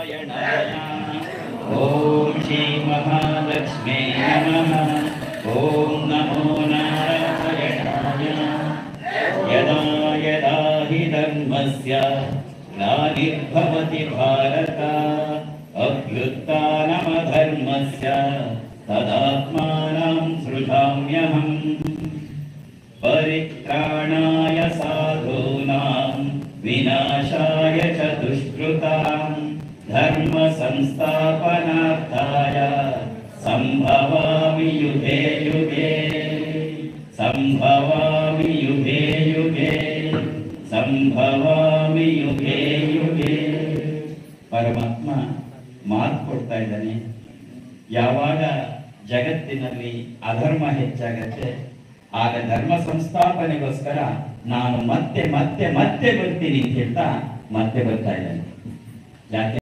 ಓಂ ಶ್ರೀ ಮಹಾಲಕ್ಷ್ಮೀ ನಮಃ. ಓಂ ನಮೋ ನಾರಾಯಣಾಯ. ಯದಾ ಯದಾ ಹಿ ಧರ್ಮಸ್ಯ ಗ್ಲಾನಿರ್ಭವತಿ ಭಾರತ ಅಭ್ಯುತ್ಥಾನಮಧರ್ಮಸ್ಯ ತದಾತ್ಮಾನಂ ಸೃಜಾಮ್ಯಹಂ. ಪರಿತ್ರಾಣಾಯ ಸಾಧೂನಾಂ ವಿನಾಶಾಯ ಚ ದುಷ್ಕೃತಾಂ ಧರ್ಮ ಸಂಸ್ಥಾಪನಾರ್ಥಾಯ ಸಂಭವಾಮಿ ಯುಗೆ ಯುಗೆ. ಸಂಭವಾಮಿ ಯುಗೆ ಯುಗೆ. ಸಂಭವಾಮಿ ಯುಗೆ ಯುಗೆ. ಪರಮಾತ್ಮ ಮಾತು ಕೊಡ್ತಾ ಇದ್ದಾನೆ. ಯಾವಾಗ ಜಗತ್ತಿನಲ್ಲಿ ಅಧರ್ಮ ಹೆಚ್ಚಾಗತ್ತೆ ಆಗ ಧರ್ಮ ಸಂಸ್ಥಾಪನೆಗೋಸ್ಕರ ನಾನು ಮತ್ತೆ ಮತ್ತೆ ಮತ್ತೆ ಬರ್ತೀನಿ ಅಂತ ಹೇಳ್ತಾ ಮತ್ತೆ ಬರ್ತಾ ಇದ್ದಾನೆ. ಯಾಕೆ?